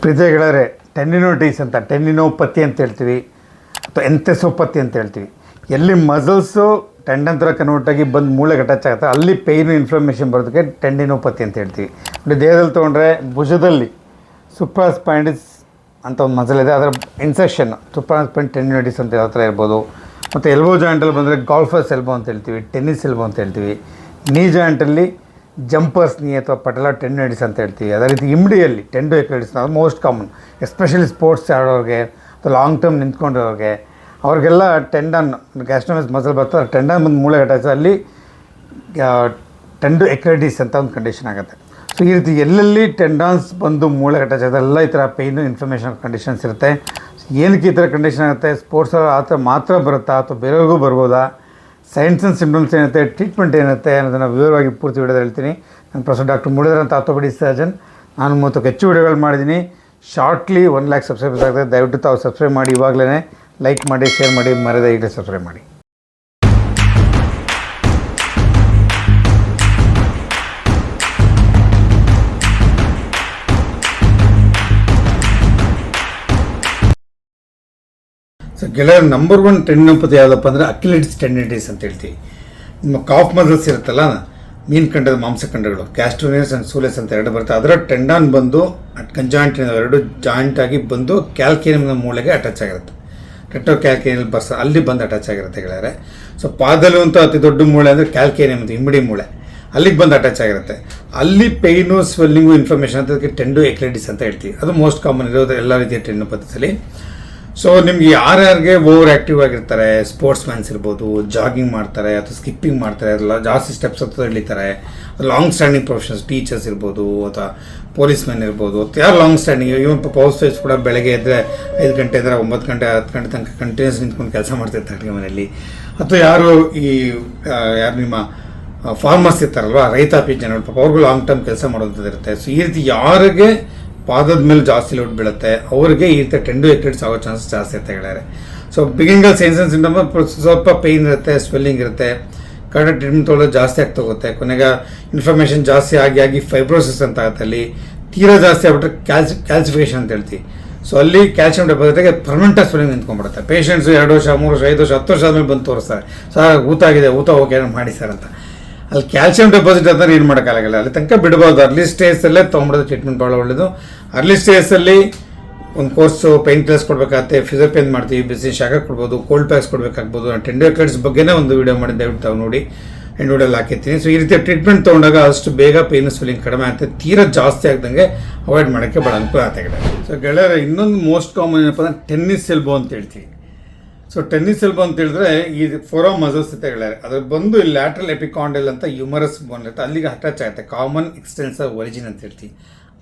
ಪ್ರೀತಿಗಳೇ ಟೆಂಡಿನೋಟಿಸ್ ಅಂತ ಟೆಂಡಿನೋಪತಿ ಅಂತ ಹೇಳ್ತೀವಿ ಅಥವಾ ಎಂಥೆಸೋಪತಿ ಅಂತ ಹೇಳ್ತೀವಿ. ಎಲ್ಲಿ ಮಸಲ್ಸು ಟೆಂಡನ್ ಥರ ಕನ್ವರ್ಟ್ ಆಗಿ ಬಂದು ಮೂಳೆಗೆ ಅಟ್ಯಾಚ್ ಆಗುತ್ತೆ ಅಲ್ಲಿ ಪೇಯ್ನು ಇನ್ಫ್ಲಮೇಷನ್ ಬರೋದಕ್ಕೆ ಟೆಂಡಿನೋಪತಿ ಅಂತ ಹೇಳ್ತೀವಿ. ದೇಹದಲ್ಲಿ ತೊಗೊಂಡ್ರೆ ಭುಜದಲ್ಲಿ ಸುಪ್ರಾಸ್ಪೈಂಡಿಸ್ ಅಂತ ಒಂದು ಮಸಲ್ ಇದೆ, ಅದರ ಇನ್ಸೆಕ್ಷನ್ ಸುಪ್ರಾಸ್ಪೈಂಡ್ ಟೆಂಡಿನೋಟಿಸ್ ಅಂತ ಯಾವ ಥರ ಇರ್ಬೋದು. ಮತ್ತು ಎಲ್ಬೋ ಜಾಯಿಂಟಲ್ಲಿ ಬಂದರೆ ಗಾಲ್ಫರ್ಸ್ ಎಲ್ಬೋ ಅಂತ ಹೇಳ್ತೀವಿ, ಟೆನ್ನಿಸ್ ಎಲ್ಬೋ ಅಂತ ಹೇಳ್ತೀವಿ. ನೀ ಜಾಯಿಂಟಲ್ಲಿ ಜಂಪರ್ಸ್ ನೀ ಅಥವಾ ಪಟಲ ಟೆಂಡಿನೈಟಿಸ್ ಅಂತ ಹೇಳ್ತೀವಿ. ಅದೇ ರೀತಿ ಇಮ್ಡಿಯಲ್ಲಿ ಟೆಂಡೋ ಎಕ್ಲೈಟಿಸ್ ಅದು ಮೋಸ್ಟ್ ಕಾಮನ್, ಎಸ್ಪೆಷಲಿ ಸ್ಪೋರ್ಟ್ಸ್ ಆಡೋರಿಗೆ ಅಥವಾ ಲಾಂಗ್ ಟರ್ಮ್ ನಿಂತ್ಕೊಂಡಿರೋರಿಗೆ ಅವ್ರಿಗೆಲ್ಲ ಟೆಂಡನ್ ಗ್ಯಾಸ್ಟ್ರೋನಸ್ ಮಸಲ್ ಬರ್ತದೆ, ಟೆಂಡನ್ ಬಂದು ಮೂಳೆ ಅಟ್ಯಾಚ್ ಅಲ್ಲಿ ಟೆಂಡೋ ಎಕ್ಲೈಟಿಸ್ ಅಂತ ಒಂದು ಕಂಡೀಷನ್ ಆಗುತ್ತೆ. ಸೊ ಈ ರೀತಿ ಎಲ್ಲೆಲ್ಲಿ ಟೆಂಡನ್ಸ್ ಬಂದು ಮೂಳೆ ಅಟ್ಯಾಚ್ ಅದೆಲ್ಲ ಈ ಥರ ಪೇಯ್ನು ಇನ್ಫ್ಲಮೇಷನ್ ಕಂಡೀಷನ್ಸ್ ಇರುತ್ತೆ. ಏನಕ್ಕೆ ಈ ಥರ ಕಂಡೀಷನ್ ಆಗುತ್ತೆ, ಸ್ಪೋರ್ಟ್ಸ್ ಆ ಥರ ಮಾತ್ರ ಬರುತ್ತಾ ಅಥವಾ ಬೇರೆಯವ್ರಿಗೂ ಬರ್ಬೋದಾ, ಸೈನ್ಸ್ ಆ್ಯಂಡ್ ಸಿಂಪ್ಟಮ್ಸ್ ಏನಿರುತ್ತೆ, ಟ್ರೀಟ್ಮೆಂಟ್ ಏನಿರುತ್ತೆ ಅನ್ನೋದನ್ನು ವಿವರವಾಗಿ ಪೂರ್ತಿ ವಿಡಿಯೋದಲ್ಲಿ ಹೇಳ್ತೀನಿ. ನಾನು ಪ್ರೊಫೆಸರ್ ಡಾಕ್ಟರ್ ಮುರಳೀಧರ್ ಅಂತ ಆರ್ಥೋಪೆಡಿಕ್ ಸರ್ಜನ್. ನಾನು 30ಕ್ಕೂ ಹೆಚ್ಚು ವಿಡಿಯೋಗಳು ಮಾಡಿದ್ದೀನಿ. ಶಾರ್ಟ್ಲಿ 1 lakh ಸಬ್ಸ್ಕ್ರೈಬರ್ಸ್ ಆಗಿದೆ. ದಯವಿಟ್ಟು ತಾವು ಸಬ್ಸ್ಕ್ರೈಬ್ ಮಾಡಿ, ಇವಾಗಲೇ ಲೈಕ್ ಮಾಡಿ, ಶೇರ್ ಮಾಡಿ, ಮರೆಯದೆ ಈಗಲೇ ಸಬ್ಸ್ಕ್ರೈಬ್ ಮಾಡಿ. ಸೊ ಗೆಳೆಯರ ನಂಬರ್ 1 ಟೆಂಡಿನೋಪತಿ ಯಾವುದಪ್ಪ ಅಂದರೆ ಅಕ್ಯುಲೇಟಸ್ ಟೆಂಡಿನೈಟಿಸ್ ಅಂತ ಹೇಳ್ತೀವಿ. ನಿಮ್ಮ ಕಾಫ್ ಮಸಲ್ಸ್ ಇರುತ್ತಲ್ಲ, ಮೀನು ಖಂಡದ ಮಾಂಸಖಂಡಗಳು ಗ್ಯಾಸ್ಟ್ರೋನಿಯಸ್ ಆ್ಯಂಡ್ ಸೂಲೆಸ್ ಅಂತ ಎರಡು ಬರುತ್ತೆ. ಅದರ ಟೆಂಡನ್ ಬಂದು ಕಂಜಾಯಿಂಟಿನ ಎರಡು ಜಾಯಿಂಟ್ ಆಗಿ ಬಂದು ಕ್ಯಾಲ್ಕೇನಿಯಮ್ನ ಮೂಳೆಗೆ ಅಟ್ಯಾಚ್ ಆಗಿರುತ್ತೆ. ಟೆಟೋ ಕ್ಯಾಲ್ಕೇನಿಯಲ್ ಬರ್ಸ ಅಲ್ಲಿ ಬಂದು ಅಟ್ಯಾಚ್ ಆಗಿರುತ್ತೆ ಗೆಳೆಯರೆ. ಸೊ ಪಾದಲು ಅಂತ ಅತಿ ದೊಡ್ಡ ಮೂಳೆ ಅಂದರೆ ಕ್ಯಾಲ್ಕೇನಿಯಮ್ ಅಂತ ಇಮಿಡಿ ಮೂಳೆ, ಅಲ್ಲಿಗೆ ಬಂದು ಅಟ್ಯಾಚ್ ಆಗಿರುತ್ತೆ. ಅಲ್ಲಿ ಪೇಯ್ನು ಸ್ವೆಲ್ಲಿಂಗು ಇನ್ಫ್ಲಮೇಷನ್ ಅಂತ ಅದಕ್ಕೆ ಟೆಂಡೋ ಎಕ್ಲೈಟಿಸ್ ಅಂತ ಹೇಳ್ತೀವಿ. ಅದು ಮೋಸ್ಟ್ ಕಾಮನ್ ಇರೋದು ಎಲ್ಲ ರೀತಿಯ ಟೆಂಡಿನೋಪತಿಸಲ್ಲಿ. ಸೊ ನಿಮ್ಗೆ ಯಾರ್ಯಾರಿಗೆ ಓವರ್ ಆ್ಯಕ್ಟಿವ್ ಆಗಿರ್ತಾರೆ, ಸ್ಪೋರ್ಟ್ಸ್ ಮ್ಯಾನ್ಸ್ ಇರ್ಬೋದು, ಜಾಗಿಂಗ್ ಮಾಡ್ತಾರೆ ಅಥವಾ ಸ್ಕಿಪ್ಪಿಂಗ್ ಮಾಡ್ತಾರೆ, ಅದೆಲ್ಲ ಜಾಸ್ತಿ ಸ್ಟೆಪ್ಸ್ ಹತ್ತಿರ ಇಳಿತಾರೆ, ಲಾಂಗ್ ಸ್ಟ್ಯಾಂಡಿಂಗ್ ಪ್ರೊಫೆಷನ್ಸ್ ಟೀಚರ್ಸ್ ಇರ್ಬೋದು ಅಥವಾ ಪೊಲೀಸ್ ಮ್ಯಾನ್ ಇರ್ಬೋದು, ಯಾರು ಲಾಂಗ್ ಸ್ಟ್ಯಾಂಡಿಂಗ್, ಇವನ್ ಹೌಸ್ ವೈಫ್ಸ್ ಕೂಡ ಬೆಳಗ್ಗೆ ಎದ್ದರೆ 5 ಗಂಟೆ ಇದ್ದರೆ 9 ಗಂಟೆ 10 ಗಂಟೆ ತನಕ ಕಂಟಿನ್ಯೂಸ್ ನಿಂತ್ಕೊಂಡು ಕೆಲಸ ಮಾಡ್ತಿರ್ತಾರೆ ಅಡುಗೆ ಮನೆಯಲ್ಲಿ. ಅಥವಾ ಯಾರು ಯಾರು ನಿಮ್ಮ ಫಾರ್ಮರ್ಸ್ ಇರ್ತಾರಲ್ವ, ರೈತಾಪಿ ಜನಗಳು, ಪಾಪ ಅವ್ರಿಗೂ ಲಾಂಗ್ ಟರ್ಮ್ ಕೆಲಸ ಮಾಡೋದಂಥದ್ದು ಇರುತ್ತೆ. ಸೊ ಈ ರೀತಿ ಯಾರಿಗೆ ಪಾದದ ಮೇಲೆ ಜಾಸ್ತಿ ಲೋಡ್ ಬೀಳುತ್ತೆ ಅವರಿಗೆ ಈ ರೀತಿ ಟೆಂಡೋ ಎಕ್ಲೈಟಿಸ್ ಆಗೋ ಚಾನ್ಸಸ್ ಜಾಸ್ತಿ ಇರುತ್ತೆ ಗೆಳೆಯರೆ. ಸೊ ಬಿಗಿನಿಂಗಲ್ಲಿ ಸೈನ್ಸ್ ಆ್ಯಂಡ್ ಸಿಂಪ್ಟಮ್ ಸ್ವಲ್ಪ ಪೇಯ್ನ್ ಇರುತ್ತೆ, ಸ್ವೆಲ್ಲಿಂಗ್ ಇರುತ್ತೆ, ಕರೆಕ್ಟ್ ಟ್ರೀಟ್ಮೆಂಟ್ ತೊಗೊಳ್ಳೋದು ಜಾಸ್ತಿ ಆಗ್ತಾ ಹೋಗುತ್ತೆ. ಕೊನೆಗೆ ಇನ್ಫ್ಲಮೇಷನ್ ಜಾಸ್ತಿ ಆಗಿ ಫೈಬ್ರೋಸಿಸ್ ಅಂತ ಆಗುತ್ತೆ. ಅಲ್ಲಿ ತೀರಾ ಜಾಸ್ತಿ ಆಗ್ಬಿಟ್ರೆ ಕ್ಯಾಲ್ಸಿಫಿಕೇಷನ್ ಅಂತ ಹೇಳ್ತೀವಿ. ಸೊ ಅಲ್ಲಿ ಕ್ಯಾಲ್ಸಿಯಂ ಡೆಪಾಸಿಟ್ಗೆ ಪರ್ಮನೆಂಟಾಗಿ ಸ್ವೆಲ್ಲಿಂಗ್ ನಿಂತ್ಕೊಂಡ್ಬಿಡುತ್ತೆ. ಪೇಷಂಟ್ಸು 2 ವರ್ಷ 3 ವರ್ಷ 5 ವರ್ಷ 10 ವರ್ಷ ಆದಮೇಲೆ ಬಂದು ತೋರಿಸ್ತಾರೆ, ಸರ್ ಊತ ಆಗಿದೆ, ಊತ ಓಕೆ ಮಾಡಿ ಸರ್ ಅಂತ. ಅಲ್ಲಿ ಕ್ಯಾಲ್ಸಿಯಂ ಡೆಪಾಸಿಟ್ ಅಂತ ಏನು ಮಾಡೋಕ್ಕಾಗಲ್ಲ, ಅಲ್ಲಿ ತನಕ ಬಿಡ್ಬೋದು. ಅರ್ಲಿ ಸ್ಟೇಜಲ್ಲೇ ತೊಗೊಂಬಿಡೋದು ಟ್ರೀಟ್ಮೆಂಟ್ ಭಾಳ ಒಳ್ಳೆಯದು. ಅರ್ಲಿ ಸ್ಟೇಜಲ್ಲಿ ಒಂದು ಕೋರ್ಸು ಪೈನ್ ಕಿಲ್ಲರ್ಸ್ ಕೊಡಬೇಕಾಗುತ್ತೆ, ಫಿಸಿಯೋಪೇನ್ ಮಾಡ್ತೀವಿ, ಬಿಸಿ ಶಾಖ ಕೊಡ್ಬೋದು, ಕೋಲ್ಡ್ ಪ್ಯಾಕ್ಸ್ ಕೊಡಬೇಕಾಗ್ಬೋದು. ನಾನು ಟೆಂಡೋ ಎಕ್ಲೈಟಿಸ್ ಬಗ್ಗೆನೇ ಒಂದು ವೀಡಿಯೋ ಮಾಡಿ ದಯವಿಟ್ಟು ತಾವು ನೋಡಿ, ವಿಡಿಯೋಲ್ಲಿ ಹಾಕಿರ್ತೀನಿ. ಸೊ ಈ ರೀತಿ ಟ್ರೀಟ್ಮೆಂಟ್ ತೊಗೊಂಡಾಗ ಅಷ್ಟು ಬೇಗ ಪೇನ್ ಸ್ವೆಲ್ಲಿಂಗ್ ಕಡಿಮೆ ಆಗುತ್ತೆ, ತೀರಾ ಜಾಸ್ತಿ ಆಗ್ದಂಗೆ ಅವಾಯ್ಡ್ ಮಾಡೋಕ್ಕೆ ಭಾಳ ಅನುಕೂಲ ಆಗ್ತದೆ. ಸೊ ಗೆಳೆಯರೆ ಇನ್ನೊಂದು ಮೋಸ್ಟ್ ಕಾಮನ್ ಏನಪ್ಪ ಅಂದರೆ ಟೆನ್ನಿಸ್ ಎಲ್ಬೋ ಅಂತ ಹೇಳ್ತೀವಿ. ಸೊ ಟೆನ್ನಿಸ್ ಎಲ್ಬೋ ಅಂತ ಹೇಳಿದ್ರೆ ಈ ಫೋರಮ್ ಮಸಲ್ಸ್ ಇರುತ್ತೆ ಗೆಳೆಯರೆ, ಅದ್ರ ಬಂದು ಈ ಲ್ಯಾಟ್ರಲ್ ಎಪಿಕಾಂಡಲ್ ಅಂತ ಯುಮರಸ್ ಬೋನ್ ಇರುತ್ತೆ, ಅಲ್ಲಿಗೆ ಅಟ್ಯಾಚ್ ಆಗುತ್ತೆ. ಕಾಮನ್ ಎಕ್ಸ್ಟೆನ್ಸಿವ್ ಒರಿಜಿನ್ ಅಂತ ಹೇಳ್ತೀವಿ.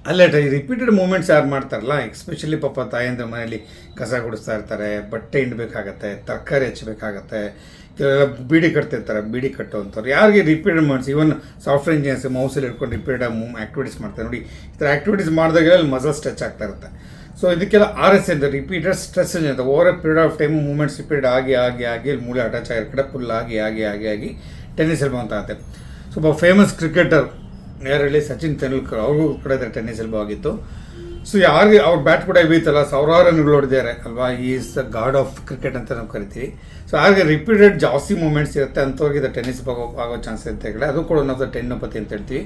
ಅಲ್ಲೇ ರಿಪೀಟೆಡ್ ಮೂಮೆಂಟ್ಸ್ ಯಾರು ಮಾಡ್ತಾರಲ್ಲ, ಎಸ್ಪೆಷಲಿ ಪಾಪ ತಾಯಂದ್ರ ಮನೆಯಲ್ಲಿ ಕಸ ಗುಡಿಸ್ತಾ ಇರ್ತಾರೆ, ಬಟ್ಟೆ ಹಿಂಡಬೇಕಾಗತ್ತೆ, ತರಕಾರಿ ಹೆಚ್ಚಬೇಕಾಗತ್ತೆ, ಕೆಲವೆಲ್ಲ ಬೀಡಿ ಕಟ್ತಿರ್ತಾರೆ, ಬೀಡಿ ಕಟ್ಟುವಂಥವ್ರು, ಯಾರಿಗೆ repeated movements, even software engineers ಮೌಸಲ್ಲಿ ಹಿಡ್ಕೊಂಡು ರಿಪೀಟೆಡ್ ಆ್ಯಕ್ಟಿವಿಟೀಸ್ ಮಾಡ್ತಾರೆ ನೋಡಿ, ಈ ಥರ ಆ್ಯಕ್ಟಿವಿಟೀಸ್ ಮಾಡಿದಾಗ ಅಲ್ಲಿ ಮಸಲ್ ಸ್ಟ್ರೆಚ್ ಆಗ್ತಾ ಇರುತ್ತೆ. ಸೊ ಇದಕ್ಕೆಲ್ಲ RS ಅಂತ ರಿಪೀಟೆಡ್ ಸ್ಟ್ರೆಸ್ ಅಂತ over a period of time movements repeat ಆಗಿ ಮೂಳೆ ಅಟ್ಯಾಚ್ ಆಗಿರೋ ಕಡೆ ಫುಲ್ ಆಗಿ ಟೆನ್ನಿಸ್ ಎಲ್ಬೋ ಅಂತ ಆಗುತ್ತೆ. ಸ್ವಲ್ಪ ಫೇಮಸ್ ಕ್ರಿಕೆಟರ್ ಯಾರಲ್ಲಿ ಸಚಿನ್ ತೆಂಡೂಲ್ಕರ್, ಅವ್ರಿಗೂ ಕೂಡ ಟೆನ್ನಿಸ್ ಎಲ್ಬೋ ಆಗಿತ್ತು. ಸೊ ಯಾರಿಗೆ ಅವ್ರ ಬ್ಯಾಟ್ ಕೂಡ ಬೀತಲ್ಲ, ಸಾವಿರಾರು ರನ್ಗಳು ಹೊಡೆದಿದ್ದಾರೆ ಅಲ್ವಾ, is the god of cricket ಅಂತ ನಾವು ಕರಿತೀವಿ. ಸೊ ಹಾಗೆ ರಿಪೀಟೆಡ್ ಜಾಸ್ತಿ ಮೂಮೆಂಟ್ಸ್ ಇರುತ್ತೆ ಅಂಥವ್ರಿಗೆ ಇದು ಟೆನ್ನಿಸ್ ಆಗೋ ಚಾನ್ಸ್ ಇರುತ್ತೆ. ಅದು ಕೂಡ ನಾವು ಟೆಂಡಿನೋಪತಿ ಅಂತ ಹೇಳ್ತೀವಿ.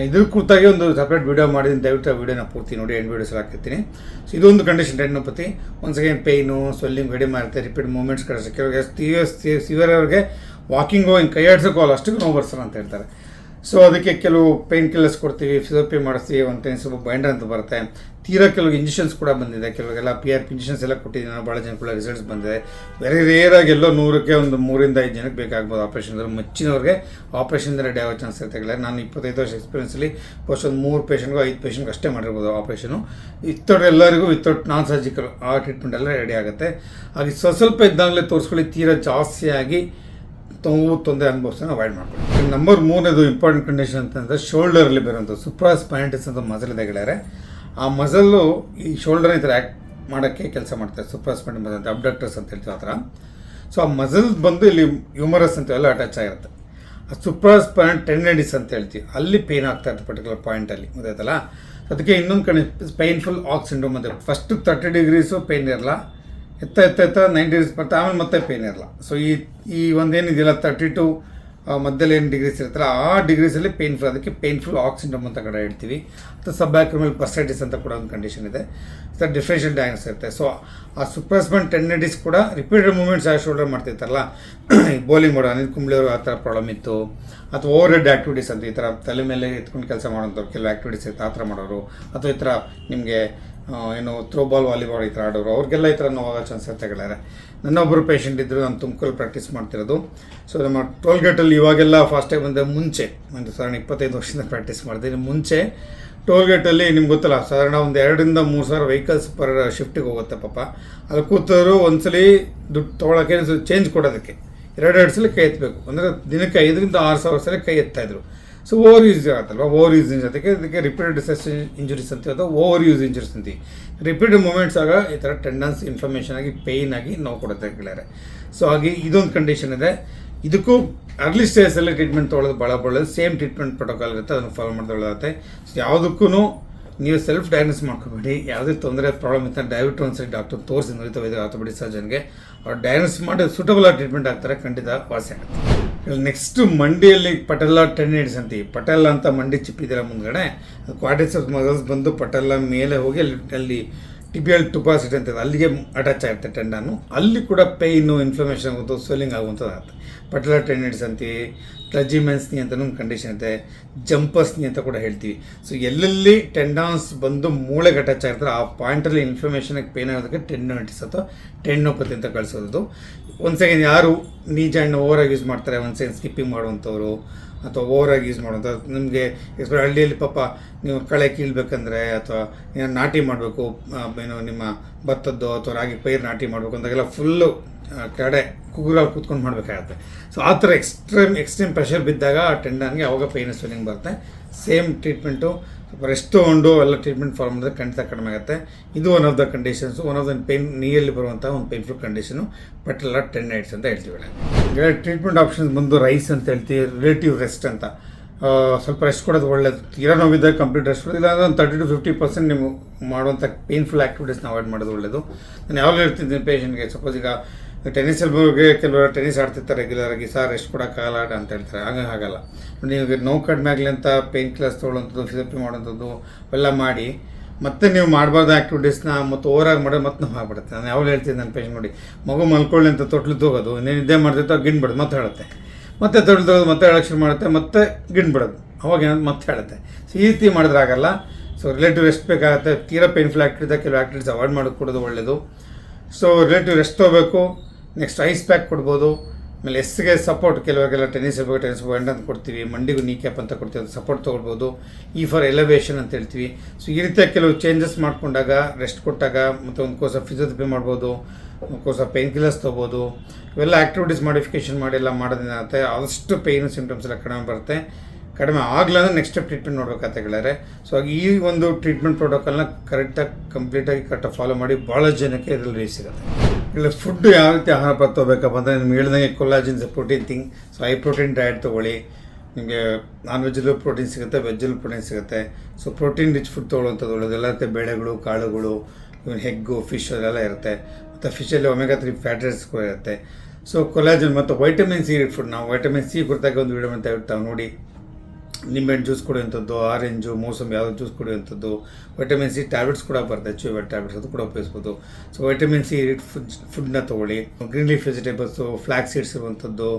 ಇದ್ರ ಕುರಿತಾಗಿ ಒಂದು ಸಪ್ರೇಟ್ ವೀಡಿಯೋ ಮಾಡಿದ್ದೀನಿ, ದಯವಿಟ್ಟು ಆ ವೀಡಿಯೋನ ಪೂರ್ತಿ ನೋಡಿ, ವೀಡಿಯೋಸ್ ಹಾಕಿರ್ತೀನಿ. ಸೊ ಇದೊಂದು condition tendinopathy. Once again pain swelling ಕಡಿಮೆ ಇರುತ್ತೆ, ರಿಪೀಟ್ ಮೂಮೆಂಟ್ಸ್ ಕಡಿಸೆ. ಕೆಲವರಿಗೆ ಸಿವಿಯರ್ ಅವ್ರಿಗೆ ವಾಕಿಂಗು ಹಿಂಗೆ ಕೈ ಆಡ್ಸೋಕ್ಕಲ್ಲ ಅಷ್ಟು ನೋವು ಬರ್ಸಲ್ಲ ಅಂತ ಹೇಳ್ತಾರೆ. ಸೊ ಅದಕ್ಕೆ ಕೆಲವು ಪೇನ್ ಕಿಲ್ಲರ್ಸ್ ಕೊಡ್ತೀವಿ, ಫಿಸಿಯೋಪಿ ಮಾಡಿಸ್ತೀವಿ, ಒಂದು ಟೈಮ್ ಸ್ವಲ್ಪ ಬೈಂಡರ್ ಅಂತ ಬರುತ್ತೆ. ತೀರಾ ಕೆಲವು ಇಂಜೆಕ್ಷನ್ಸ್ ಕೂಡ ಬಂದಿದೆ, ಕೆಲವರಿಗೆಲ್ಲ PRP ಇಂಜೆಕ್ಷನ್ಸ್ ಎಲ್ಲ ಕೊಟ್ಟಿದ್ದೀನಿ ನಾನು, ಭಾಳ ಜನ ಕೂಡ ರಿಸಲ್ಟ್ಸ್ ಬಂದಿದೆ. ವೆರಿ ರೇರಾಗಿ ಎಲ್ಲೋ 100ಕ್ಕೆ ಒಂದು 3 ಇಂದ 5 ಜನಕ್ಕೆ ಬೇಕಾಗ್ಬೋದು ಆಪ್ರೇಷನ್. ಮಚ್ಚಿನವ್ರಿಗೆ ಆಪ್ರೇಷನ್ದ ರೆಡಿ ಆಗೋ ಚಾನ್ಸ್ ಇರುತ್ತೆ. ನಾನು 25 ವರ್ಷ ಎಕ್ಸ್ಪೀರಿಯನ್ಸಲ್ಲಿ ಫಸ್ಟ್ ಒಂದು 3 ಪೇಷಂಟ್ಗೂ 5 ಪೇಷಂಟ್ಗೆ ಅಷ್ಟೇ ಮಾಡಿರ್ಬೋದು ಆಪ್ರೇಷನು. ವಿತೌಟ್ ಎಲ್ಲರಿಗೂ ವಿತೌಟ್ ನಾನ್ ಸರ್ಜಿಕಲ್ ಆ ಟ್ರೀಟ್ಮೆಂಟ್ ಎಲ್ಲ ರೆಡಿ ಆಗುತ್ತೆ. ಹಾಗೆ ಸ್ವಲ್ಪ ಇದ್ದಾಗಲೇ ತೋರಿಸ್ಕೊಳ್ಳಿ, ತೀರಾ ಜಾಸ್ತಿಯಾಗಿ ತೊಂದರೆ ಅನುಭವಿಸೋಣ ಅವಾಯ್ಡ್ ಮಾಡ್ಕೊಳ್ಳಿ. ನಂಬರ್ 3ನೇದು ಇಂಪಾರ್ಟೆಂಟ್ ಕಂಡೀಷನ್ ಅಂತಂದರೆ ಶೋಲ್ಡರಲ್ಲಿ ಬರುವಂಥ ಸುಪ್ರಾಸ್ಪೈಂಟಿಸ್ ಅಂತ ಮಸಲ್ ಇದೆ ಗೆಳೆಯರೆ. ಆ ಮಸಲ್ಲು ಈ ಶೋಲ್ಡರ್ನ ಈ ಥರ ಆ್ಯಕ್ಟ್ ಮಾಡೋಕ್ಕೆ ಕೆಲಸ ಮಾಡ್ತಾರೆ, ಸುಪ್ರಾಸ್ಪೈಂಟಿಸ್ ಮಸಲ್ ಅಂತ, ಅಬ್ಡಕ್ಟರ್ಸ್ ಅಂತ ಹೇಳ್ತೀವಿ ಆ ಥರ. ಸೊ ಆ ಮಸಲ್ ಬಂದು ಇಲ್ಲಿ ಯುಮರಸ್ ಅಂತ ಎಲ್ಲ ಅಟ್ಯಾಚ್ ಆಗಿರುತ್ತೆ. ಆ ಸುಪ್ರಾಸ್ಪೈಂಡ್ ಟೆಂಡಿನೈಟಿಸ್ ಅಂತ ಹೇಳ್ತೀವಿ, ಅಲ್ಲಿ ಪೇನ್ ಆಗ್ತಾ ಇರುತ್ತೆ ಪರ್ಟಿಕ್ಯುಲರ್ ಪಾಯಿಂಟಲ್ಲಿ, ಗೊತ್ತಾಯ್ತಲ್ಲ. ಅದಕ್ಕೆ ಇನ್ನೊಂದು ಕಡೆ ಪೈನ್ಫುಲ್ ಆಕ್ ಸಿಂಡ್ರೋಮ್ ಅಂತ ಫಸ್ಟ್ 30 ಡಿಗ್ರೀಸು ಪೇಯ್ನ್ ಇರಲ್ಲ, ಎತ್ತ 90 ಡಿಗ್ರೀಸ್ ಬರುತ್ತೆ, ಆಮೇಲೆ ಮತ್ತೆ ಪೇಯ್ನ್ ಇರಲ್ಲ. ಸೊ ಈ ಒಂದೇನಿದೆಯಲ್ಲ 32 ಮಧ್ಯದಲ್ಲಿ ಏನು ಡಿಗ್ರೀಸ್ ಇರ್ತಾರೆ ಆ ಡಿಗ್ರೀಸಲ್ಲಿ ಪೇಯ್ನ್ಫುಲ್, ಅದಕ್ಕೆ ಪೇಯ್ನ್ಫುಲ್ ಆಕ್ ಸಿಂಡ್ರೋಮ್ ಅಂತ ಕಡೆ ಹೇಳ್ತೀವಿ. ಮತ್ತು ಸಬ್ಯಾಕ್ರಿಮಲ್ ಪರ್ಸೈಟಿಸ್ ಅಂತ ಕೂಡ ಒಂದು ಕಂಡೀಷನ್ ಇದೆ. ಸೊ ಡಿಫ್ರೆನ್ಷಿಯಲ್ ಡಯಾಗ್ನೋಸ್ ಇರುತ್ತೆ. ಸೊ ಆ ಸುಪ್ರಾಸ್ಪನ್ ಟೆಂಡಿನೈಟಿಸ್ ಕೂಡ ರಿಪೀಟೆಡ್ ಮೂವ್ಮೆಂಟ್ಸ್ ಆ ಶೋಲ್ಡರ್ ಮಾಡ್ತಿರ್ತಾರಲ್ಲ, ಬೌಲಿಂಗ್ ಮಾಡೋ ಅನಿಲ್ ಕುಂಬ್ಳೆಯವರು ಆ ಥರ ಪ್ರಾಬ್ಲಮ್ ಇತ್ತು. ಅಥವಾ ಓವರ್ ಹೆಡ್ ಆ್ಯಕ್ಟಿವಿಟೀಸ್ ಅಂತ ಈ ಥರ ತಲೆ ಮೇಲೆ ಎತ್ಕೊಂಡು ಕೆಲಸ ಮಾಡೋಂಥವ್ರು ಕೆಲವು ಆ್ಯಕ್ಟಿವಿಟೀಸ್ ಇರುತ್ತೆ ಆ ಥರ ಮಾಡೋರು, ಅಥವಾ ಈ ಥರ ನಿಮಗೆ ಏನು ಥ್ರೋಬಾಲ್ ವಾಲಿಬಾಲ್ ಈ ಥರ ಆಡೋರು, ಅವ್ರಿಗೆಲ್ಲ ಈ ಥರ ನೋವಾಗ ಚಾನ್ಸ್ ಇರ್ತಾಯಿದ್ದಾರೆ. ನನ್ನೊಬ್ಬರು ಪೇಷಂಟ್ ಇದ್ದರು, ನಾನು ತುಮಕೂರಲ್ಲಿ ಪ್ರಾಕ್ಟೀಸ್ ಮಾಡ್ತಿರೋದು. ಸೊ ನಮ್ಮ ಟೋಲ್ಗೇಟಲ್ಲಿ ಇವಾಗೆಲ್ಲ ಫಾಸ್ಟಾಗಿ ಬಂದೆ, ಮುಂಚೆ ಒಂದು ಸಾಧಾರಣ 25 ವರ್ಷದಿಂದ ಪ್ರಾಕ್ಟೀಸ್ ಮಾಡ್ತೀನಿ. ಮುಂಚೆ ಟೋಲ್ಗೇಟಲ್ಲಿ ನಿಮ್ಗೆ ಗೊತ್ತಲ್ಲ, ಸಾಧಾರಣ ಒಂದು 2 ರಿಂದ 3 ಸಾವಿರ ವೆಹಿಕಲ್ಸ್ ಪರ್ ಶಿಫ್ಟಿಗೆ ಹೋಗುತ್ತೆ ಪಾಪ. ಅಲ್ಲಿ ಕೂತವರು ಒಂದ್ಸಲಿ ದುಡ್ಡು ತೊಗೊಳಕ್ಕೆ ಚೇಂಜ್ ಕೊಡೋದಕ್ಕೆ 2 ಸಲ ಕೈ ಎತ್ತಬೇಕು, ಅಂದರೆ ದಿನಕ್ಕೆ 5 ರಿಂದ 6 ಸಾವಿರ ಸಲ ಕೈ ಎತ್ತಾಯಿದ್ರು. ಸೊ ಓವರ್ ಯೂಸ್ ಆಗುತ್ತಲ್ವ, ಓವರ್ ಯೂಸ್ ಜೊತೆಗೆ ಇದಕ್ಕೆ ರಿಪೀಟೆಡ್ ಸ್ಟ್ರೆಸ್ ಇಂಜುರೀಸ್ ಅಂತ ಅಥವಾ ಓವರ್ ಯೂಸ್ ಇಂಜುರೀಸ್ ಅಂತೀವಿ. ರಿಪೀಟೆಡ್ ಮೂಮೆಂಟ್ಸ್ ಆಗ ಈ ಥರ ಟೆಂಡನ್ಸ್ ಇನ್ಫ್ಲಮೇಷನ್ ಆಗಿ ಪೇಯ್ನ್ ಆಗಿ ನೋವು ಕೊಡುತ್ತೆ ಗೆಳೆಯರೆ. ಸೊ ಹಾಗೆ ಇದೊಂದು ಕಂಡೀಷನ್ ಇದೆ. ಇದಕ್ಕೂ ಅರ್ಲಿ ಸ್ಟೇಜಲ್ಲಿ ಟ್ರೀಟ್ಮೆಂಟ್ ತೊಗೊಳ್ಳೋದು ಭಾಳ ಒಳ್ಳೆಯದು. ಸೇಮ್ ಟ್ರೀಟ್ಮೆಂಟ್ ಪ್ರೋಟೋಕಾಲ್ ಇರುತ್ತೆ, ಅದನ್ನು ಫಾಲೋ ಮಾಡೋದು ಒಳ್ಳೆಯತ್ತೆ. ಸೊ ಯಾವುದಕ್ಕೂ ನೀವು ಸೆಲ್ಫ್ ಡಯಾಗ್ನೋಸ್ ಮಾಡ್ಕೊಬೇಡಿ. ಯಾವುದೇ ತೊಂದರೆ ಪ್ರಾಬ್ಲಮ್ ಇತ್ತು ದಯವಿಟ್ಟು ಒಂದ್ಸರಿ ಡಾಕ್ಟರ್ ತೋರಿಸಿ ನುರಿತ ವೈದ್ಯ ಆರ್ಥೋಪೆಡಿಕ್ ಸರ್ಜನ್ಗೆ ಅವ್ರು ಡಯಾಗ್ನೋಸ್ ಮಾಡಿ ಸೂಟಬಲ್ ಆಗಿ ಟ್ರೀಟ್ಮೆಂಟ್ ಆಗ್ತಾರೆ, ಖಂಡಿತ ವಾಸಿ ಆಗುತ್ತೆ. ನೆಕ್ಸ್ಟು ಮಂಡಿಯಲ್ಲಿ ಪಟೆಲ್ಲ ಟೆಂಡಿನೈಟಿಸ್ ಅಂತೀವಿ. ಪಟೆಲ್ಲ ಅಂತ ಮಂಡಿ ಚಿಪ್ಪಿದ್ದೀರ ಮುಂದ್ಗಡೆ, ಕ್ವಾಡ್ರಿಸೆಪ್ಸ್ ಮಸಲ್ಸ್ ಬಂದು ಪಟೆಲ್ಲ ಮೇಲೆ ಹೋಗಿ ಅಲ್ಲಿ ಟಿಬಿಯಲ್ ಟುಪಾಸಿಟಿ ಅಂತ ಅಲ್ಲಿಗೆ ಅಟ್ಯಾಚ್ ಆಗಿರುತ್ತೆ ಟೆಂಡನ್ನು. ಅಲ್ಲಿ ಕೂಡ ಪೇಯ್ನು, ಇನ್ಫ್ಲಮೇಷನ್ ಆಗುತ್ತೋ, ಸ್ವೆಲ್ಲಿಂಗ್ ಆಗುವಂಥದ್ದು ಆಗುತ್ತೆ. ಪಟೆಲ್ಲ ಟೆಂಡಿನೈಟಿಸ್ ಅಂತೀವಿ. ಕ್ಲಜಿಮೆನ್ಸ್ ನೀ ಅಂತ ಒಂದು ಕಂಡೀಷನ್ ಇದೆ, ಜಂಪರ್ಸ್ ನೀ ಅಂತ ಕೂಡ ಹೇಳ್ತೀವಿ. ಸೊ ಎಲ್ಲೆಲ್ಲಿ ಟೆಂಡಾನ್ಸ್ ಬಂದು ಮೂಳೆಗೆ ಅಟ್ಯಾಚ್ ಆಗಿರ್ತಾರೆ ಆ ಪಾಯಿಂಟಲ್ಲಿ ಇನ್ಫ್ಲಮೇಷನ್ಗೆ ಪೇನ್ ಆಗೋದಕ್ಕೆ ಟೆಂಡಿನೈಟಿಸ್ ಅಥವಾ ಟೆಂಡೋಪತಿ ಅಂತ ಕಳಿಸೋದು. ಒಂದು ಸೆಕೆಂಡ್ ಯಾರು ನೀ ಜಾಯಿಂಟ್ನ ಓವರಾಗಿ ಯೂಸ್ ಮಾಡ್ತಾರೆ, ಒಂದು ಸೆಕೆಂಡ್ ಸ್ಕಿಪ್ಪಿಂಗ್ ಮಾಡುವಂಥವ್ರು ಅಥವಾ ಓವರಾಗಿ ಯೂಸ್ ಮಾಡುವಂಥದ್ದು, ನಿಮಗೆ ಎಸ್ಪೆಷಲಿ ಹಳ್ಳಿಯಲ್ಲಿ ಪಾಪ ನೀವು ಕಳೆ ಕೀಳ್ಬೇಕಂದ್ರೆ ಅಥವಾ ನಾಟಿ ಮಾಡಬೇಕು, ಏನು ನಿಮ್ಮ ಭತ್ತದ್ದು ಅಥವಾ ರಾಗಿ ಪೈರು ನಾಟಿ ಮಾಡಬೇಕು ಅಂದಾಗೆಲ್ಲ ಫುಲ್ಲು ಕಡೆ ಕುಗುರಲ್ಲಿ ಕೂತ್ಕೊಂಡು ಮಾಡಬೇಕಾಗತ್ತೆ. ಸೊ ಆ ಥರ ಎಕ್ಸ್ಟ್ರೀಮ್ ಪ್ರೆಷರ್ ಬಿದ್ದಾಗ ಆ ಟೆಂಡನ್ಗೆ ಅವಾಗ ಪೇಯ್ನ್ ಸ್ವೆಲ್ಲಿಂಗ್ ಬರುತ್ತೆ. ಸೇಮ್ ಟ್ರೀಟ್ಮೆಂಟು ಸ್ವಲ್ಪ ರೆಸ್ಟ್ ತೊಗೊಂಡು ಎಲ್ಲ ಟ್ರೀಟ್ಮೆಂಟ್ ಫಾಲೋ ಮಾಡಿದ್ರೆ ಖಂಡಿತ ಕಡಿಮೆ ಆಗುತ್ತೆ. ಇದು one of the conditions, one of the pain ನೀಯಲ್ಲಿ ಬರುವಂಥ ಒಂದು ಪೇನ್ಫುಲ್ ಕಂಡೀಷನು ಪಟೆಲ್ಲ ಟೆಂಡೈಟಿಸ್ ಅಂತ ಹೇಳ್ತೀವಿ. ಟ್ರೀಟ್ಮೆಂಟ್ ಆಪ್ಷನ್ಸ್ ಬಂದು ರೈಸ್ ಅಂತ ಹೇಳ್ತೀವಿ, ರಿಲೇಟಿವ್ ರೆಸ್ಟ್ ಅಂತ. ಸ್ವಲ್ಪ ರೆಸ್ಟ್ ಕೊಡೋದು ಒಳ್ಳೆಯದು. ತೀರಾ ನೋವಿದ್ದಾಗ ಕಂಪ್ಲೀಟ್ ರೆಸ್ಟ್ ಕೊಡೋದು, ಇಲ್ಲ ಒಂದು 30 to 50% ನೀವು ಮಾಡುವಂಥ ಪೇನ್ಫುಲ್ ಆ್ಯಕ್ಟಿವಿಟೀಸ್ನ ಅವಾಯ್ಡ್ ಮಾಡೋದು ಒಳ್ಳೆಯದು. ನಾನು ಯಾವಾಗಲೂ ಹೇಳ್ತಿದ್ದೀನಿ ಪೇಷಂಟ್ಗೆ, ಸಪೋಸ್ ಈಗ ಟೆನ್ನಿಸಲ್ಲಿ ಬಗ್ಗೆ ಕೆಲವರು ಟೆನ್ನಿಸ್ ಆಡ್ತಿರ್ತಾರೆ ರೆಗ್ಯುಲರಾಗಿ, ಸರ್ ರೆಸ್ಟ್ ಕೊಡೋಕ್ಕಾಗಲ್ಲ ಅಂತ ಹೇಳ್ತಾರೆ. ಆಗಲ್ಲ. ನೀವು ನೋವು ಕಡಿಮೆ ಆಗಲಿ ಅಂತ ಪೇಯ್ನ್ ಕಿಲ್ಲರ್ಸ್ ತೊಗೊಳ್ಳೋಂಥದ್ದು, ಫಿಸಿಯೋಥೆರಪಿ ಮಾಡೋಂಥದ್ದು ಅವೆಲ್ಲ ಮಾಡಿ ಮತ್ತೆ ನೀವು ಮಾಡಬಾರ್ದು ಆ್ಯಕ್ಟಿವಿಟೀಸ್ನ ಮತ್ತು ಓವರಾಗಿ ಮಾಡೋದು ಮತ್ತೆ ನೋವು ಆಗ್ಬಿಡುತ್ತೆ. ನಾನು ಯಾವಾಗ ಹೇಳ್ತೀನಿ ನನ್ನ ಪೇಷಂಟ್ ನೋಡಿ, ಮಗು ಮಲ್ಕೊಳ್ಳಿ ಅಂತ ತೊಟ್ಲು ತಗೋದು, ಇನ್ನೇನು ನಿದ್ದೆ ಮಾಡ್ತಿತ್ತು ಗಿಣ್ಬಿಡೋದು ಮತ್ತೆ ಹೇಳುತ್ತೆ, ಮತ್ತೆ ತೊಟ್ಲು ತಗೋದು ಮತ್ತೆ ಹೇಳೋಕ್ಕೆ ಶುರು ಮಾಡುತ್ತೆ, ಮತ್ತೆ ಗಿಣ್ಬಿಡೋದು, ಅವಾಗ ಏನಾದ್ರು ಮತ್ತೆ ಹೇಳುತ್ತೆ. ಸೊ ಈ ರೀತಿ ಮಾಡಿದ್ರೆ ಆಗಲ್ಲ. ಸೊ ರಿಲೇಟಿವ್ ರೆಸ್ಟ್ ಬೇಕಾಗುತ್ತೆ. ತೀರಾ ಪೇನ್ಫುಲ್ ಆ್ಯಕ್ಟಿವಿಟಿ ಕೆಲವು ಆ್ಯಕ್ಟಿವಿಟೀಸ್ ಅವಾಯ್ಡ್ ಮಾಡೋದು ಕೊಡೋದು ಒಳ್ಳೆಯದು. ಸೊ ರಿಲೇಟಿವ್ ರೆಸ್ಟ್ ತೊಗೋಬೇಕು. ನೆಕ್ಸ್ಟ್ ಐಸ್ ಪ್ಯಾಕ್ ಕೊಡ್ಬೋದು. ಆಮೇಲೆ ಎಸ್ಗೆ ಸಪೋರ್ಟ್, ಕೆಲವರಿಗೆಲ್ಲ ಟೆನ್ನಿಸ್ ಬ್ಯಾಂಡ್ ಅಂತ ಕೊಡ್ತೀವಿ, ಮಂಡಿಗೂ ನೀ ಕ್ಯಾಪ್ ಅಂತ ಕೊಡ್ತೀವಿ, ಅದು ಸಪೋರ್ಟ್ ತೊಗೊಳ್ಬೋದು. ಈ ಫಾರ್ ಎಲಿವೇಷನ್ ಅಂತ ಹೇಳ್ತೀವಿ. ಸೊ ಈ ರೀತಿಯಾಗಿ ಕೆಲವು ಚೇಂಜಸ್ ಮಾಡಿಕೊಂಡಾಗ, ರೆಸ್ಟ್ ಕೊಟ್ಟಾಗ, ಮತ್ತು ಒಂದು ಕೋರ್ಸ್ ಫಿಸಿಯೋಥೆರಪಿ ಮಾಡ್ಬೋದು, ಒಂದು ಕೋರ್ಸ್ ಪೇನ್ ಕಿಲ್ಲರ್ಸ್ ತೊಗೋಬೋದು. ಇವೆಲ್ಲ ಆ್ಯಕ್ಟಿವಿಟೀಸ್ ಮಾಡಿಫಿಕೇಷನ್ ಮಾಡಿ ಎಲ್ಲ ಮಾಡೋದೇನಾಗುತ್ತೆ, ಆದಷ್ಟು ಪೇಯ್ನು ಸಿಂಪ್ಟಮ್ಸ್ ಎಲ್ಲ ಕಡಿಮೆ ಬರುತ್ತೆ. ಕಡಿಮೆ ಆಗಲಾಂದ್ರೆ ನೆಕ್ಸ್ಟ್ ಸ್ಟೆಪ್ ಟ್ರೀಟ್ಮೆಂಟ್ ನೋಡ್ಬೇಕಾಗುತ್ತೆ ಗೆಳೆಯರೆ. ಸೊ ಹಾಗೆ ಈ ಒಂದು ಟ್ರೀಟ್ಮೆಂಟ್ ಪ್ರೋಟೋಕಾಲ್ನ ಕರೆಕ್ಟಾಗಿ ಕಂಪ್ಲೀಟಾಗಿ ಫಾಲೋ ಮಾಡಿ ಭಾಳ ಜನಕ್ಕೆ ಇದರಲ್ಲಿ ಯೂಸ್ ಸಿಗುತ್ತೆ. ಇಲ್ಲ ಫುಡ್ ಯಾವ ರೀತಿ ಆಹಾರ ಪದಾರ್ಥ ತೊಗೋಬೇಕಪ್ಪ ಅಂದರೆ ನಿಮ್ಗೆ ಹೇಳ್ದಂಗೆ collagens protein thing. So high protein diet ತೊಗೊಳ್ಳಿ. ನಿಮಗೆ ನಾನ್ ವೆಜ್ಜಲ್ಲೂ ಪ್ರೋಟೀನ್ ಸಿಗುತ್ತೆ, ವೆಜ್ಜಲ್ಲೂ ಪ್ರೋಟೀನ್ ಸಿಗುತ್ತೆ. ಸೊ ಪ್ರೋಟೀನ್ ರಿಚ್ ಫುಡ್ ತೊಗೊಳ್ಳೋಂಥದ್ದು ಒಳ್ಳೆಯದು. ಎಲ್ಲ ಇರುತ್ತೆ, ಬೇಳೆಗಳು, ಕಾಳುಗಳು, ಇವನ್ ಎಗ್ಗು, ಫಿಶ್ ಅದೆಲ್ಲ ಇರುತ್ತೆ. ಮತ್ತು ಫಿಶಲ್ಲಿ ಒಮೆಗಾ 3 ಫ್ಯಾಟ್ ಆಸಿಡ್ಸ್ ಕೂಡ ಇರುತ್ತೆ. ಸೊ ಕೊಲಾಜಿನ್ ಮತ್ತು ವೈಟಮಿನ್ ಸಿ ಫುಡ್, ನಾವು ವೈಟಮಿನ್ ಸಿ ಕುರಿತಾಗಿ ಒಂದು ವಿಡಿಯೋ ಅಂತ ಹೇಳ್ತಾವೆ ನೋಡಿ. ನಿಂಬೆಹಣ್ಣು ಜ್ಯೂಸ್ ಕುಡಿಯುವಂಥದ್ದು, ಆರೆಂಜು, ಮೋಸಂಬಿ ಯಾವುದೋ ಜ್ಯೂಸ್ ಕುಡಿಯುವಂಥದ್ದು. ವೈಟಮಿನ್ ಸಿ ಟ್ಯಾಬ್ಲೆಟ್ಸ್ ಕೂಡ ಬರುತ್ತೆ, HUL ಟ್ಯಾಬ್ಲೆಟ್ಸ್, ಅದು ಕೂಡ ಉಪಯೋಗಿಸ್ಬೋದು. ಸೊ ವೈಟಮಿನ್ ಸಿ ಫುಡ್ನ ತೊಗೊಳ್ಳಿ. Green leaf vegetables, flax seeds ಇರುವಂಥದ್ದು,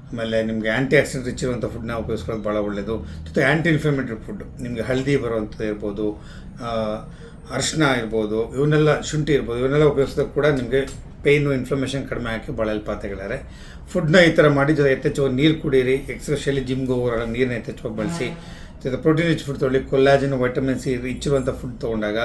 ಆಮೇಲೆ ನಿಮಗೆ ಆ್ಯಂಟಿ ಆಕ್ಸಿಡೆಂಟ್ ರಿಚ್ ಇರುವಂಥ ಫುಡ್ನ ಉಪಯೋಗಿಸ್ಕೊಳ್ಳೋದು ಭಾಳ ಒಳ್ಳೆಯದು. ಜೊತೆ ಆ್ಯಂಟಿ ಇನ್ಫ್ಲಮೇಟರಿ ಫುಡ್, ನಿಮಗೆ ಹಳದಿ ಬರುವಂಥದ್ದು ಇರ್ಬೋದು, ಅರಿಶಿನ ಇರ್ಬೋದು, ಇವನ್ನೆಲ್ಲ ಶುಂಠಿ ಇರ್ಬೋದು, ಇವನ್ನೆಲ್ಲ ಉಪಯೋಗಿಸೋದಕ್ಕೆ ಕೂಡ ನಿಮಗೆ ಪೇಯ್ನು, ಇನ್ಫ್ಲಮೇಷನ್ ಕಡಿಮೆ ಹಾಕಿ ಭಾಳ ಹೆಲ್ಪ್ ಆಗ್ತಾಯಿದ್ದಾರೆ. ಫುಡ್ನ ಈ ಥರ ಮಾಡಿ, ಜೊತೆ ಯಥೇಚ್ಛವಾಗಿ ನೀರು ಕುಡೀರಿ. ಎಕ್ಸ್ಪೆಷಲಿ ಜಿಮ್ಗೆ ಹೋಗೋರೆಲ್ಲ ನೀರನ್ನ ಯಥೇಚ್ಛವಾಗಿ ಬಳಸಿ. ಜೊತೆ ಪ್ರೋಟೀನ್ ರಿಚ್ ಫುಡ್ ತೊಗೊಳ್ಳಿ. ಕೊಲ್ಲಾಜಿನ್, ವೈಟಮಿನ್ ಸಿ ರಿಚ್ ಇರುವಂಥ ಫುಡ್ ತೊಗೊಂಡಾಗ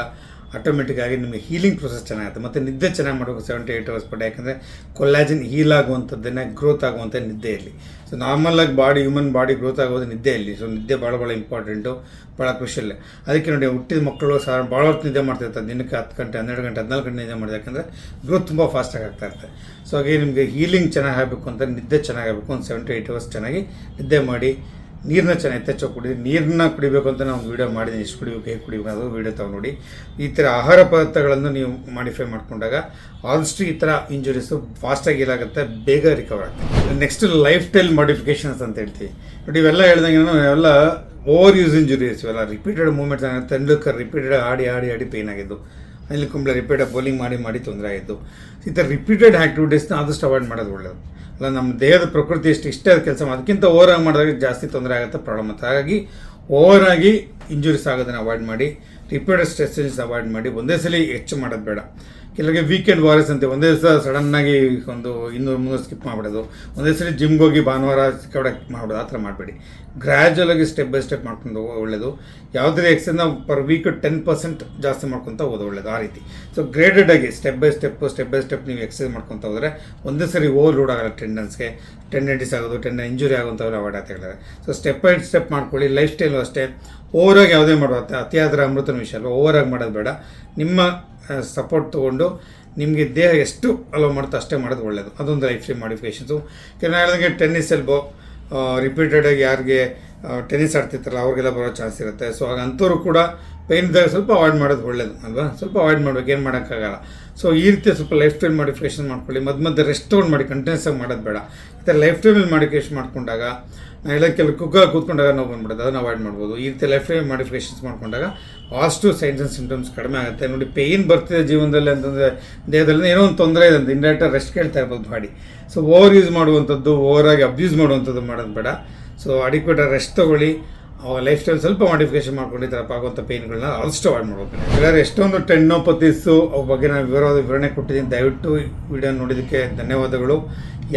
ಆಟೋಮೆಟಿಕ್ಕಾಗಿ ನಿಮಗೆ ಹೀಲಿಂಗ್ ಪ್ರೊಸೆಸ್ ಚೆನ್ನಾಗುತ್ತೆ. ಮತ್ತು ನಿದ್ದೆ ಚೆನ್ನಾಗಿ ಮಾಡಬೇಕು 7 to 8 hours ಪರ್ ಡೇ. ಯಾಕಂದರೆ ಕೊಲ್ಲಾಜಿನ್ ಹೀಲ್ ಆಗುವಂಥದ್ದನ್ನೇ ಗ್ರೋತ್ ಆಗುವಂಥ ನಿದ್ದೆ ಇರಲಿ. ಸೊ ನಾರ್ಮಲಾಗಿ ಹ್ಯೂಮನ್ ಬಾಡಿ ಗ್ರೋತ್ ಆಗೋದು ನಿದ್ದೆ ಇರಲಿ. ಸೊ ನಿದ್ದೆ ಭಾಳ ಇಂಪಾರ್ಟೆಂಟು, ಭಾಳ ಕ್ರುಷಿಯಲ್. ಅದಕ್ಕೆ ನೋಡಿ, ಹುಟ್ಟಿದ ಮಕ್ಕಳು ಭಾಳ ಹೊತ್ತು ನಿದ್ದೆ ಮಾಡ್ತಿರ್ತಾರೆ. ದಿನಕ್ಕೆ 10 ಗಂಟೆ, 12 ಗಂಟೆ, 14 ಗಂಟೆ ನಿದ್ದೆ ಮಾಡಿದೆ. ಯಾಕಂದರೆ ಗ್ರೋತ್ ತುಂಬ ಫಾಸ್ಟಾಗಿ ಆಗ್ತಾ ಇರುತ್ತೆ. ಸೊ ಹಾಗೆ ನಿಮಗೆ ಹೀಲಿಂಗ್ ಚೆನ್ನಾಗಿ ಆಗಬೇಕು ಅಂತ ನಿದ್ದೆ ಚೆನ್ನಾಗಾಗಬೇಕು. ಒಂದು 7 to 8 hours ಚೆನ್ನಾಗಿ ನಿದ್ದೆ ಮಾಡಿ. ನೀರನ್ನ ಚೆನ್ನಾಗಿ ಯಥೇಚ್ಛವಾಗಿ ಕುಡಿ. ನೀರನ್ನ ಕುಡಿಬೇಕು ಅಂತ ನಾನು ಒಂದು ವೀಡಿಯೋ ಮಾಡಿದ್ದೀನಿ, ಎಷ್ಟು ಕುಡಿಬೇಕು ಹೇಗೆ ಕುಡಿಬೇಕು ಅದು ವೀಡಿಯೋ ತಗೊಂಡು ನೋಡಿ. ಈ ಥರ ಆಹಾರ ಪದಾರ್ಥಗಳನ್ನು ನೀವು ಮಾಡಿಫೈ ಮಾಡ್ಕೊಂಡಾಗ ಆದಷ್ಟು ಈ ಥರ ಇಂಜುರೀಸು ಫಾಸ್ಟಾಗಿ ಏನಾಗುತ್ತೆ, ಬೇಗ ರಿಕವರ್ ಆಗ್ತದೆ. ನೆಕ್ಸ್ಟ್ ಲೈಫ್ ಸ್ಟೈಲ್ ಮಾಡಿಫಿಕೇಷನ್ಸ್ ಅಂತ ಹೇಳ್ತೀವಿ ನೋಡಿ. ಇವೆಲ್ಲ ಹೇಳ್ದಂಗೆ ಇವೆಲ್ಲ ಓವರ್ ಯೂಸ್ ಇಂಜುರೀಸ್, ಇವೆಲ್ಲ ರಿಪೀಟೆಡ್ ಮೂವ್ಮೆಂಟ್ಸ್ ಆಗುತ್ತೆ. ತೆಂಡೂಲ್ಕರ್ ರಿಪೀಟೆಡ್ ಆಡಿ ಪೇನ್ ಆಗಿದ್ದು, ಅನಿಲ್ ಕುಂಬ್ಳೆ ರಿಪೀಟೆಡ್ ಬೌಲಿಂಗ್ ಮಾಡಿ ತೊಂದರೆ ಆಗಿದ್ದು. ಈ ಥರ ರಿಪೀಟೆಡ್ ಆ್ಯಕ್ಟಿವಿಟೀಸ್ನ ಆದಷ್ಟು ಅವಾಯ್ಡ್ ಮಾಡೋದು ಒಳ್ಳೆಯದು. ಅಲ್ಲ, ನಮ್ಮ ದೇಹದ ಪ್ರಕೃತಿ ಇಷ್ಟೇ ಕೆಲಸ ಅದಕ್ಕಿಂತ ಓವರಾಗಿ ಮಾಡಿದಾಗ ಜಾಸ್ತಿ ತೊಂದರೆ ಆಗುತ್ತೆ, ಪ್ರಾಬ್ಲಮ್ ಆಗುತ್ತೆ. ಹಾಗಾಗಿ ಓವರಾಗಿ ಇಂಜುರೀಸ್ ಆಗೋದನ್ನು ಅವಾಯ್ಡ್ ಮಾಡಿ, ರಿಪೀಟೆಡ್ ಸ್ಟ್ರೆಸ್ ಅವಾಯ್ಡ್ ಮಾಡಿ. ಒಂದೇ ಸಲ ಹೆಚ್ಚು ಮಾಡೋದು ಬೇಡ. ಕೆಲವರಿಗೆ ವೀಕೆಂಡ್ ವಾರೀಸ್ ಅಂತೆ, ಒಂದೇ ದಿವಸ ಸಡನ್ನಾಗಿ ಒಂದು 200-300 ಸ್ಕಿಪ್ ಮಾಡಿಬಿಡೋದು, ಒಂದೇ ಸಲ ಜಿಮ್ಗೆ ಹೋಗಿ ಭಾನುವಾರ ಸಿಕ್ಕಾಬಿಡ ಮಾಡಿಬಿಡೋದು, ಆ ಥರ ಮಾಡಬೇಡಿ. ಗ್ರ್ಯಾಜುವಲಾಗಿ ಸ್ಟೆಪ್ ಬೈ ಸ್ಟೆಪ್ ಮಾಡ್ಕೊಂಡು ಒಳ್ಳೆಯದು. ಯಾವುದೇ ಎಕ್ಸೈಸ್ ನಾವು ಪರ್ ವೀಕ್ 10% ಜಾಸ್ತಿ ಮಾಡ್ಕೊತ ಹೋಗೋದು ಒಳ್ಳೆಯದು, ಆ ರೀತಿ. ಸೊ ಗ್ರೇಡೆಡ್ ಆಗಿ ಸ್ಟೆಪ್ ಬೈ ಸ್ಟೆಪ್ ನೀವು ಎಕ್ಸೈಸ್ ಮಾಡ್ಕೊತ ಹೋದರೆ ಒಂದೇ ಸರಿ ಓವರ್ಲೋಡ್ ಆಗಲ್ಲ. ಟೆಂಡನ್ಸ್ ಆಗೋದು, ಇಂಜುರಿ ಆಗುವಂಥವ್ರು ಅವಾಯ್ಡ್ ಆಗ್ತಿದ್ದಾರೆ. ಸೊ ಸ್ಟೆಪ್ ಬೈ ಸ್ಟೆಪ್ ಮಾಡ್ಕೊಳ್ಳಿ. ಲೈಫ್ ಸ್ಟೈಲು ಅಷ್ಟೇ, ಓವರಾಗಿ ಯಾವುದೇ ಮಾಡುತ್ತೆ, ಅತಿಯಾದರೆ ಅಮೃತನ ವಿಷಯ ಅಲ್ವ, ಓವರಾಗಿ ಮಾಡೋದು ಬೇಡ. ನಿಮ್ಮ ಸಪೋರ್ಟ್ ತೊಗೊಂಡು ನಿಮಗೆ ದೇಹ ಎಷ್ಟು ಅಲೋ ಮಾಡುತ್ತೋ ಅಷ್ಟೇ ಮಾಡೋದು ಒಳ್ಳೆಯದು. ಅದೊಂದು ಲೈಫ್ ಸ್ಟೈಲ್ ಮಾಡಿಫಿಕೇಷನ್ಸು. ಕೆಲವು ಹೇಳಿದಂಗೆ ಟೆನ್ನಿಸ್ ಎಲ್ಬೋ ರಿಪೀಟೆಡಾಗಿ ಯಾರಿಗೆ ಟೆನ್ನಿಸ್ ಆಡ್ತಿರ್ತಾರಲ್ಲ ಅವ್ರಿಗೆಲ್ಲ ಬರೋ ಚಾನ್ಸ್ ಇರುತ್ತೆ. ಸೊ ಆಗ ಅಂಥವ್ರು ಕೂಡ ಪೇನ್ ಇದ್ದಾಗ ಸ್ವಲ್ಪ ಅವಾಯ್ಡ್ ಮಾಡೋದು ಒಳ್ಳೆಯದು ಅಲ್ವಾ. ಸ್ವಲ್ಪ ಅವಾಯ್ಡ್ ಮಾಡ್ಬೇಕು, ಏನು ಮಾಡೋಕ್ಕಾಗಲ್ಲ. ಸೊ ಈ ರೀತಿ ಸ್ವಲ್ಪ ಲೈಫ್ ಸ್ಟೈಲ್ ಮಾಡಿಫಿಕೇಷನ್ ಮಾಡ್ಕೊಳ್ಳಿ. ಮಧ್ಯೆ ರೆಸ್ಟ್ ತೊಗೊಂಡು ಮಾಡಿ, ಕಂಟಿನ್ಯೂಸ್ ಆಗಿ ಮಾಡೋದು ಬೇಡ. ಈ ಥರ ಲೈಫ್ ಸ್ಟೈಲ್ ಮಾಡಿಫಿಕೇಷನ್ ಮಾಡ್ಕೊಂಡಾಗ ಎಲ್ಲ ಕೆಲವು ಕೂತ್ಕೊಂಡಾಗ ನಾವು ಬಂದ್ಬಿಡೋದು, ಅದನ್ನು ಅವಾಯ್ಡ್ ಮಾಡ್ಬೋದು. ಈ ರೀತಿ ಲೈಫ್ ಸ್ಟೈಲ್ ಮಾಡಿಫಿಕೇಷನ್ಸ್ ಮಾಡ್ಕೊಂಡಾಗ ಅಷ್ಟು ಸೈನ್ಸ್ ಆ್ಯಂಡ್ ಸಿಂಪ್ಟಮ್ಸ್ ಕಡಿಮೆ ಆಗುತ್ತೆ. ನೋಡಿ, ಪೇಯ್ನ್ ಬರ್ತಿದೆ ಜೀವನದಲ್ಲಿ ಅಂತಂದರೆ ದೇಹದಲ್ಲಿ ಏನೋ ಒಂದು ತೊಂದರೆ ಇದೆ ಅಂತ ಇಂಡೈರೆಕ್ಟಾಗಿ ರೆಸ್ಟ್ ಕೇಳ್ತಾ ಇರ್ಬೋದು ಬಾಡಿ. ಸೊ ಓವರ್ ಯೂಸ್ ಮಾಡುವಂಥದ್ದು, ಓವರಾಗಿ ಅಬ್ಯೂಸ್ ಮಾಡುವಂಥದ್ದು ಮಾಡೋದು ಬೇಡ. ಸೊ ಅಡಿಕ್ವೇಟಾಗಿ ರೆಸ್ಟ್ ತೊಗೊಳ್ಳಿ. ಅವಾಗ ಲೈಫ್ ಸ್ಟೈಲ್ ಸ್ವಲ್ಪ ಮಾಡಿಫಿಕೇಷನ್ ಮಾಡ್ಕೊಂಡು ಈ ಥರ ಆಗುವಂಥ ಪೇಯ್ನ್ಗಳನ್ನ ಆದಷ್ಟು ಅವಾಯ್ಡ್ ಮಾಡ್ಬೇಕು. ಎಲ್ಲರೂ ಎಷ್ಟೊಂದು ಟೆನ್ನೋಪತೀಸು ಅದ್ರ ಬಗ್ಗೆ ನಾನು ವಿವರಣೆ ಕೊಟ್ಟಿದ್ದೀನಿ. ದಯವಿಟ್ಟು ವಿಡಿಯೋ ನೋಡೋದಕ್ಕೆ ಧನ್ಯವಾದಗಳು.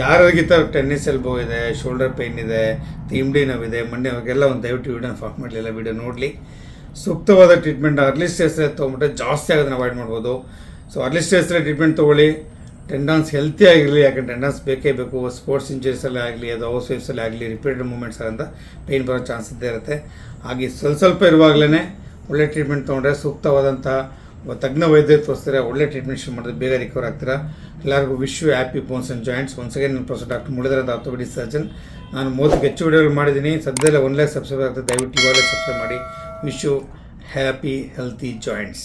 ಯಾರಿಗೆ ಈ ಥರ ಟೆನ್ನಿಸ್ ಎಲ್ಬೋ ಇದೆ, ಶೋಲ್ಡರ್ ಪೇಯ್ನ್ ಇದೆ, ತಿಂಡಿ ನೋವಿದೆ, ಮಂಡಿ ಅವ್ರಿಗೆಲ್ಲ ಒಂದು ದಯವಿಟ್ಟು ವಿಡಿಯೋನ ಫಾಕ್ ಮಾಡಲಿಲ್ಲ, ವಿಡಿಯೋ ನೋಡಲಿ. ಸೂಕ್ತವಾದ ಟ್ರೀಟ್ಮೆಂಟ್ ಅರ್ಲಿ ಸ್ಟೇಜಲ್ಲಿ ತೊಗೊಂಬಿಟ್ರೆ ಜಾಸ್ತಿ ಆಗೋದನ್ನ ಅವಾಯ್ಡ್ ಮಾಡ್ಬೋದು. ಸೊ ಅರ್ಲಿ ಸ್ಟೇಜಲ್ಲಿ ಟ್ರೀಟ್ಮೆಂಟ್ ತೊಗೊಳ್ಳಿ. ಟೆಂಡನ್ಸ್ ಹೆಲ್ತಿ ಆಗಿರಲಿ, ಯಾಕಂದ್ರೆ ಟೆಂಡನ್ಸ್ ಬೇಕೇ ಬೇಕು. ಸ್ಪೋರ್ಟ್ಸ್ ಇಂಜುರೀಸಲ್ಲೇ ಆಗಲಿ, ಅದು ಹೌಸ್ ವೈಫ್ಸಲ್ಲೇ ಆಗಲಿ, ರಿಪೀಟೆಡ್ ಮೂವ್ಮೆಂಟ್ಸ್ ಅಂತ ಪೇಯ್ನ್ ಬರೋ ಚಾನ್ಸ್ ಇದ್ದೇ ಇರುತ್ತೆ. ಹಾಗೆ ಸ್ವಲ್ಪ ಇರುವಾಗಲೇ ಒಳ್ಳೆ ಟ್ರೀಟ್ಮೆಂಟ್ ತೊಗೊಂಡ್ರೆ, ಸೂಕ್ತವಾದಂಥ ತಜ್ಞ ವೈದ್ಯರು ತೋರಿಸ್ತಾರೆ, ಒಳ್ಳೆ ಟ್ರೀಟ್ಮೆಂಟ್ ಶುರು ಮಾಡಿದ್ರೆ ಬೇಗ ರಿಕವರ್ ಆಗ್ತೀರಾ. ಎಲ್ಲರಿಗೂ wish you happy bones and joints. Once again ನನ್ನ ಪ್ರೊಫೆಸರ್ ಡಾಕ್ಟರ್ ಮುರಳೀಧರ್ ಅಂತ ಆರ್ಥೋಪೆಡಿಕ್ ಸರ್ಜನ್. ನಾನು 30ಕ್ಕೂ ಹೆಚ್ಚು ವಿಡಿಯೋಗಳು ಮಾಡಿದ್ದೀನಿ. ಸದ್ಯದಲ್ಲೇ 1 lakh ಸಬ್ಸ್ಕ್ರೈಬರ್ ಆಗ್ತದೆ. ದಯವಿಟ್ಟು ಇವಾಗಲೇ ಸಬ್ಸ್ಕ್ರೈಬ್ ಮಾಡಿ. Wish you happy healthy joints.